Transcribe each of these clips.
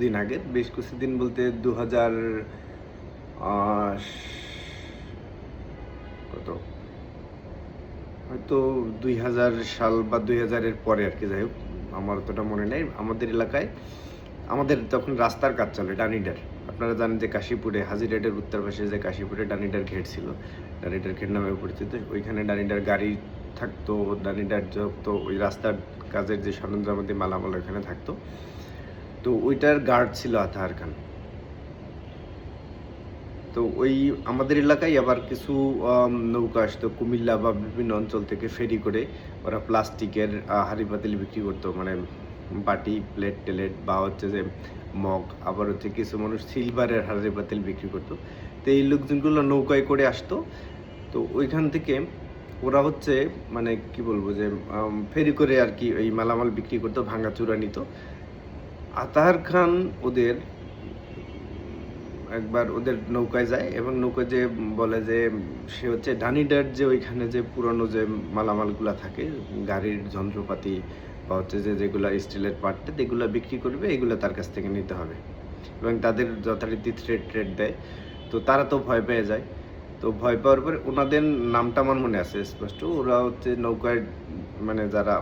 দিন আগে, বেশ কিছুদিন বলতে ২০০০ আহ, কত হয়তো ২০০০ সাল বা ২০০০-এর পরে আর কি, যাই হোক আমার অতটা মনে নেই। আমাদের এলাকায় আমাদের তখন রাস্তার কাজ চলে ডানিডার। আপনারা জানেন যে কাশীপুরে হাজিরহাটের উত্তর পাশে যে কাশীপুরে ডানিডার ঘেট ছিল, ডানিডার ঘেট নামে পরিচিত। ওইখানে ডানিডার গাড়ি থাকতো, ডানিডার যত ওই রাস্তার কাজের যে সরঞ্জামাদি মালামাল ওইখানে থাকতো। তো ওইটার গার্ড ছিল আতাহার খান। তো ওই আমাদের এলাকায় আবার কিছু নৌকা আসতো কুমিল্লা বা বিভিন্ন অঞ্চল থেকে ফেরি করে। ওরা প্লাস্টিকের হাঁড়ি পাতিল বিক্রি করতো, মানে বাটি প্লেট টেলেট বা হচ্ছে যে মগ, আবার হচ্ছে কিছু মানুষ সিলভারের হাঁড়ি পাতিল বিক্রি করতো। তো এই লোকজনগুলো নৌকায় করে আসতো। তো ওইখান থেকে ওরা হচ্ছে মানে কি বলবো যে ফেরি করে আর কি এই মালামাল বিক্রি করতো, ভাঙাচুরা নিত। আতাহার খান ওদের একবার ওদের নৌকায় যায় এবং নৌকায় যে বলে যে সে হচ্ছে ঢানিডার যে ওইখানে যে পুরনো যে মালামালগুলা থাকে, গাড়ির যন্ত্রপাতি বা হচ্ছে যে যেগুলো স্টিলের পার্ট এগুলো বিক্রি করবে, এগুলো তার কাছ থেকে নিতে হবে এবং তাদের যথারীতি থ্রেড দেয়। তো তারা তো ভয় পেয়ে যায়। তো ভয় পাওয়ার পরে ওনাদের নামটা আমার মনে আছে স্পষ্ট। ওরা হচ্ছে নৌকায় মানে যারা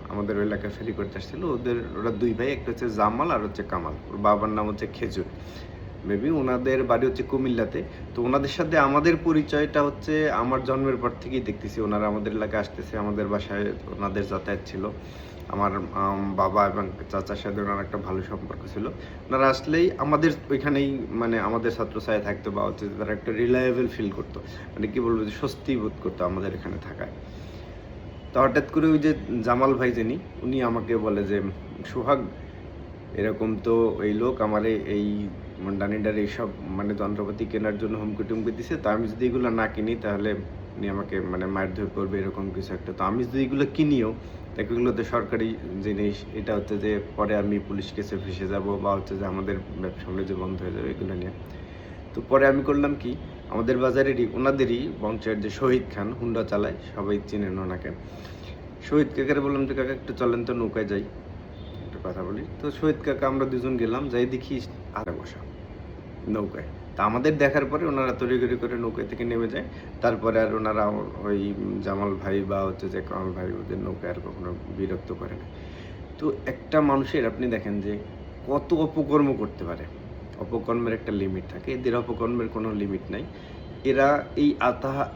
আমাদের ওই এলাকায় ফেরি করতে আসছিল, ওরা দুই ভাই, একটা হচ্ছে জামাল আর হচ্ছে কামাল। ওর বাবার নাম হচ্ছে খেজুর। মেবি ওনাদের বাড়ি হচ্ছে কুমিল্লাতে। তো ওনাদের সাথে আমাদের পরিচয়টা হচ্ছে আমার জন্মের পর থেকেই দেখতেছি। ওনারা আমাদের এলাকায় আসতেছে, আমাদের বাসায় ওনাদের যাতায়াত ছিল। আমার বাবা এবং চাচার সাথে ওনার একটা ভালো সম্পর্ক ছিল। ওনারা আসলেই আমাদের ওইখানেই মানে আমাদের ছাত্রছায়া থাকতো বা হচ্ছে তারা একটা রিলায়েবল ফিল করতো, মানে কি বলবো যে স্বস্তি বোধ করতো আমাদের এখানে থাকায়। তো হঠাৎ করে ওই যে জামাল ভাই যিনি, উনি আমাকে বলে যে সোহাগ, এরকম তো এই লোক আমারে এই ডানিডার এইসব মানে যন্ত্রপাতি কেনার জন্য হুমকি টুমকি দিছে। তো আমি যদি এগুলো না কিনি তাহলে উনি আমাকে মানে মারধর করবে, এরকম কিছু একটা। তো আমি যদি এগুলো কিনিও, এগুলো তো সরকারি জিনিস, এটা হচ্ছে যে পরে আমি পুলিশ কেসে ফেঁসে যাব বা হচ্ছে যে আমাদের ব্যবসা বাণিজ্য বন্ধ হয়ে যাবে এগুলো নিয়ে। তো পরে আমি করলাম কি, আমাদের বাজারেরই ওনাদেরই বংশের যে শহীদ খান হুন্ডা চালায়, সবাই চিনেন ওনাকে। শহীদ কাকারে বললাম যে কাকা একটু চলেন তো নৌকায় যাই, একটা কথা বলি। তো শহীদ কাকা আমরা দুজন গেলাম, যাই দেখি আরে বসা নৌকায়। তা আমাদের দেখার পরে ওনারা তড়িঘড়ি করে নৌকায় থেকে নেমে যায়। তারপরে আর ওনারা ওই জামাল ভাই বা হচ্ছে যে কামাল ভাই ওদের নৌকায় আর কখনো বিরক্ত করে না। তো একটা মানুষের আপনি দেখেন যে কত অপকর্ম করতে পারে। অপকর্মের একটা লিমিট থাকে, এদের অপকর্মের কোনো লিমিট নাই। এরা এই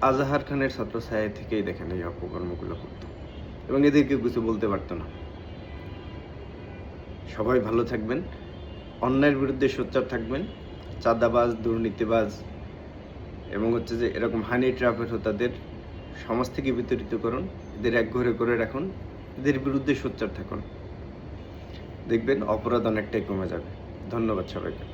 আজাহার খানের ছত্রছায়া থেকেই দেখেন এই অপকর্মগুলো করতো এবং এদেরকে কিছু বলতে পারতো না। সবাই ভালো থাকবেন, অন্যায়ের বিরুদ্ধে সোচ্চার থাকবেন। চাঁদাবাজ, দুর্নীতিবাজ এবং হচ্ছে যে এরকম হানি ট্র্যাপের হোতাদের সমাজ থেকে বিতাড়িত করুন, এদের একঘরে করে রাখুন, এদের বিরুদ্ধে সোচ্চার থাকুন। দেখবেন অপরাধ অনেকটাই কমে যাবে। ধন্যবাদ সবাইকে।